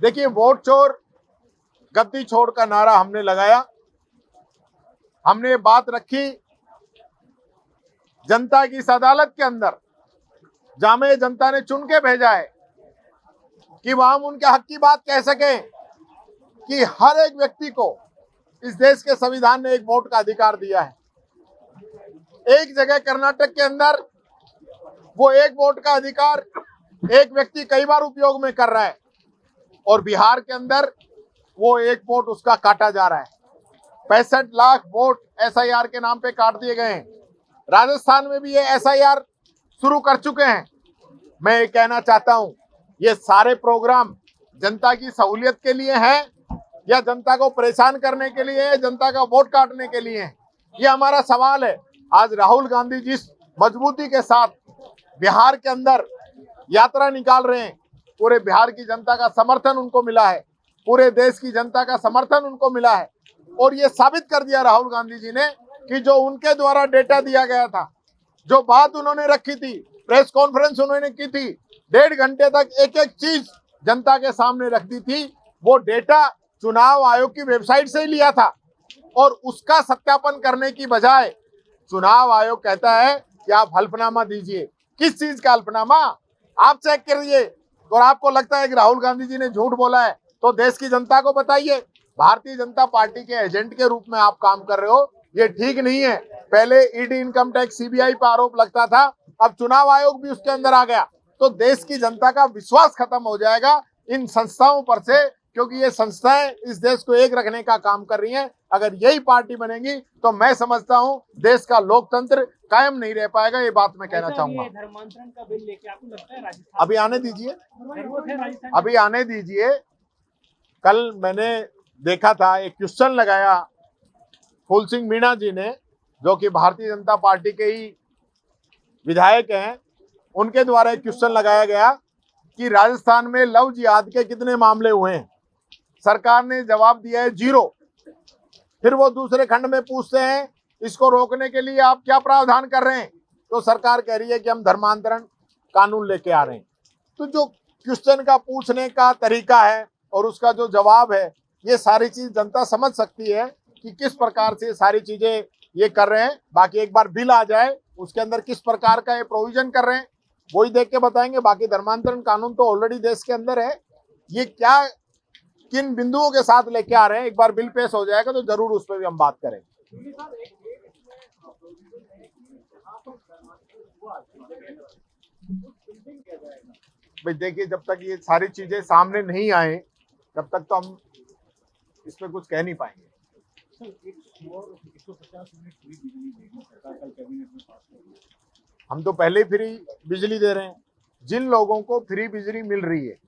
देखिए, वोट चोर गद्दी छोड़ का नारा हमने लगाया। हमने बात रखी जनता की इस अदालत के अंदर, जहां में जनता ने चुन के भेजा है कि वह हम उनके हक की बात कह सकें कि हर एक व्यक्ति को इस देश के संविधान ने एक वोट का अधिकार दिया है। एक जगह कर्नाटक के अंदर वो एक वोट का अधिकार एक व्यक्ति कई बार उपयोग में कर रहा है, और बिहार के अंदर वो एक वोट उसका काटा जा रहा है। 65 लाख वोट एसआईआर के नाम पे काट दिए गए हैं। राजस्थान में भी ये एसआईआर शुरू कर चुके हैं। मैं ये कहना चाहता हूं, ये सारे प्रोग्राम जनता की सहूलियत के लिए हैं या जनता को परेशान करने के लिए है, जनता का वोट काटने के लिए है? ये हमारा सवाल है। आज राहुल गांधी जिस मजबूती के साथ बिहार के अंदर यात्रा निकाल रहे हैं, पूरे बिहार की जनता का समर्थन उनको मिला है, पूरे देश की जनता का समर्थन उनको मिला है। और ये साबित कर दिया राहुल गांधी जी ने कि जो उनके द्वारा डेटा दिया गया था, जो बात उन्होंने रखी थी, प्रेस कॉन्फ्रेंस उन्होंने की थी, 1.5 घंटे तक एक एक चीज जनता के सामने रख दी थी, वो डेटा चुनाव आयोग की वेबसाइट से ही लिया था। और उसका सत्यापन करने की बजाय चुनाव आयोग कहता है कि आप हल्फनामा दीजिए। किस चीज का हल्फनामा? आप चेक करिए। और आपको लगता है कि राहुल गांधी जी ने झूठ बोला है तो देश की जनता को बताइए। भारतीय जनता पार्टी के एजेंट के रूप में आप काम कर रहे हो, ये ठीक नहीं है। पहले ईडी, इनकम टैक्स, सीबीआई पर आरोप लगता था, अब चुनाव आयोग भी उसके अंदर आ गया, तो देश की जनता का विश्वास खत्म हो जाएगा इन संस्थाओं पर से, क्योंकि ये संस्थाएं इस देश को एक रखने का काम कर रही हैं। अगर यही पार्टी बनेगी तो मैं समझता हूं देश का लोकतंत्र कायम नहीं रह पाएगा। ये बात मैं कहना चाहूंगा। धर्मांतरण का बिल लेके आपको लगता है राजस्थान अभी आने दीजिए, अभी आने दीजिए। कल मैंने देखा था एक क्वेश्चन लगाया फूल सिंह मीणा जी ने, जो कि भारतीय जनता पार्टी के ही विधायक हैं, उनके द्वारा एक क्वेश्चन लगाया गया कि राजस्थान में लव जिहाद के कितने मामले हुए हैं। सरकार ने जवाब दिया है 0। फिर वो दूसरे खंड में पूछते हैं इसको रोकने के लिए आप क्या प्रावधान कर रहे हैं, तो सरकार कह रही है कि हम धर्मांतरण कानून लेके आ रहे हैं। तो जो क्वेश्चन का पूछने का तरीका है और उसका जो जवाब है, ये सारी चीज जनता समझ सकती है कि किस प्रकार से सारी चीजें ये कर रहे हैं। बाकी एक बार बिल आ जाए उसके अंदर किस प्रकार का ये प्रोविजन कर रहे हैं वही देख के बताएंगे। बाकी धर्मांतरण कानून तो ऑलरेडी देश के अंदर है। ये क्या किन बिंदुओं के साथ लेके आ रहे हैं, एक बार बिल पेश हो जाएगा तो जरूर उस पर भी हम बात करेंगे। भाई देखिए, जब तक ये सारी चीजें सामने नहीं आए तब तक तो हम इस पर कुछ कह नहीं पाएंगे। हम तो पहले ही फ्री बिजली दे रहे हैं। जिन लोगों को फ्री बिजली मिल रही है,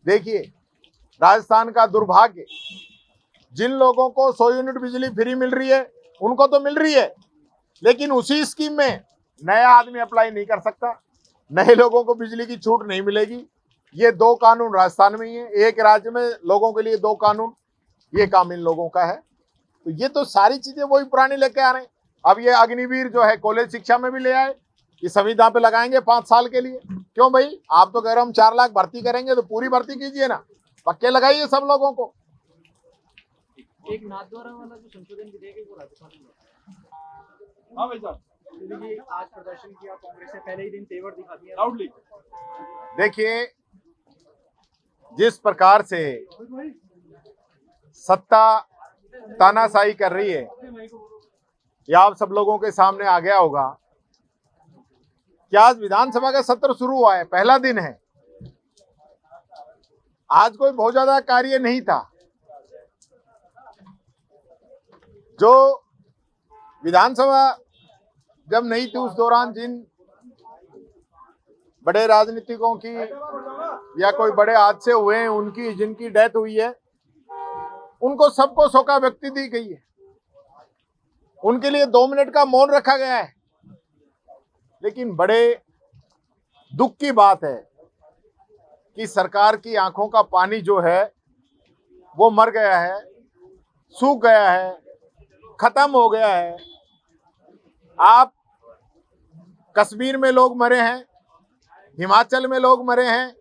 देखिए राजस्थान का दुर्भाग्य, जिन लोगों को 100 यूनिट बिजली फ्री मिल रही है उनको तो मिल रही है, लेकिन उसी स्कीम में नया आदमी अप्लाई नहीं कर सकता, नए लोगों को बिजली की छूट नहीं मिलेगी। ये 2 कानून राजस्थान में ही है, एक राज्य में लोगों के लिए 2 कानून, ये काम इन लोगों का है। तो ये तो सारी चीजें वही पुरानी लेके आ रहे हैं। अब ये अग्निवीर जो है कॉलेज शिक्षा में भी ले आए, ये संविदा पे लगाएंगे 5 साल के लिए। क्यों भाई, आप तो कह रहे हो हम 4 लाख भर्ती करेंगे, तो पूरी भर्ती कीजिए ना, पक्के लगाइए सब लोगों को। एक नाथद्वारा वाला जो संशोधन विधेयक है वो राजस्थान में। हाँ भाई साहब, आज प्रदर्शन किया कांग्रेस ने, पहले ही दिन तेवर दिखा दिया लाउडली। देखिए, जिस प्रकार से सत्ता तानाशाही कर रही है, यह आप सब लोगों के सामने आ गया होगा कि आज विधानसभा का सत्र शुरू हुआ है, पहला दिन है। आज कोई बहुत ज्यादा कार्य नहीं था। जो विधानसभा जब नहीं थी उस दौरान जिन बड़े राजनीतिकों की या कोई बड़े हादसे हुए हैं, उनकी जिनकी डेथ हुई है, उनको सबको शोका व्यक्ति दी गई है। उनके लिए 2 मिनट का मौन रखा गया है। लेकिन बड़े दुख की बात है कि सरकार की आंखों का पानी जो है वो मर गया है, सूख गया है, खत्म हो गया है। आप कश्मीर में लोग मरे हैं, हिमाचल में लोग मरे हैं,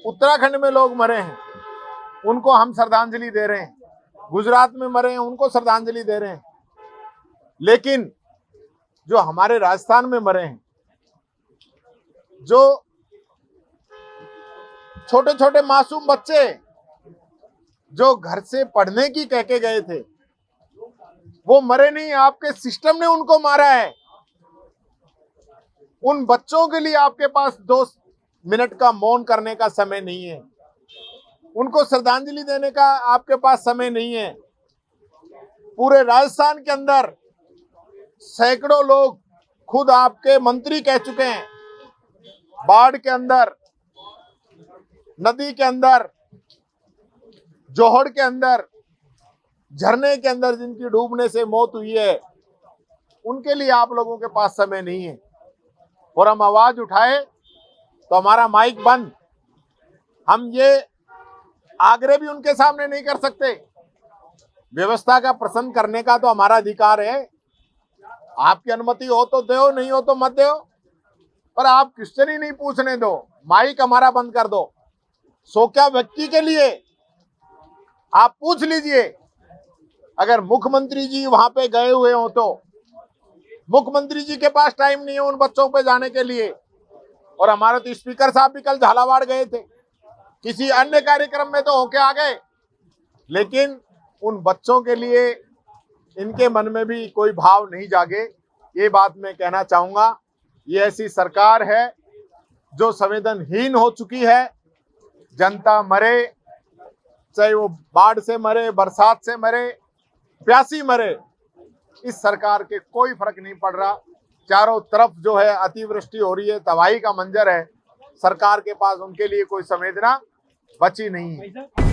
उत्तराखंड में लोग मरे हैं, उनको हम श्रद्धांजलि दे रहे हैं, गुजरात में मरे हैं उनको श्रद्धांजलि दे रहे हैं, लेकिन जो हमारे राजस्थान में मरे हैं, जो छोटे छोटे मासूम बच्चे जो घर से पढ़ने की कह के गए थे, वो मरे नहीं, आपके सिस्टम ने उनको मारा है। उन बच्चों के लिए आपके पास 2 मिनट का मौन करने का समय नहीं है, उनको श्रद्धांजलि देने का आपके पास समय नहीं है। पूरे राजस्थान के अंदर सैकड़ों लोग, खुद आपके मंत्री कह चुके हैं, बाढ़ के अंदर, नदी के अंदर, जोहड़ के अंदर, झरने के अंदर जिनकी डूबने से मौत हुई है, उनके लिए आप लोगों के पास समय नहीं है। और हम आवाज उठाए तो हमारा माइक बंद। हम ये आग्रह भी उनके सामने नहीं कर सकते। व्यवस्था का प्रश्न करने का तो हमारा अधिकार है, आपकी अनुमति हो तो दो, नहीं हो तो मत दो, पर आप क्वेश्चन ही नहीं पूछने दो, माइक हमारा बंद कर दो। 100 क्या व्यक्ति के लिए आप पूछ लीजिए। अगर मुख्यमंत्री जी वहां पे गए हुए हो तो मुख्यमंत्री जी के पास टाइम नहीं है उन बच्चों पे जाने के लिए। और हमारे तो स्पीकर साहब भी कल झालावाड़ गए थे, किसी अन्य कार्यक्रम में तो होके आ गए, लेकिन उन बच्चों के लिए इनके मन में भी कोई भाव नहीं जागे। ये बात मैं कहना चाहूंगा। ये ऐसी सरकार है जो संवेदनहीन हो चुकी है। जनता मरे, चाहे वो बाढ़ से मरे, बरसात से मरे, प्यासी मरे, इस सरकार के कोई फर्क नहीं पड़ रहा। चारों तरफ जो है अतिवृष्टि हो रही है, तबाही का मंजर है, सरकार के पास उनके लिए कोई संवेदना बची नहीं है।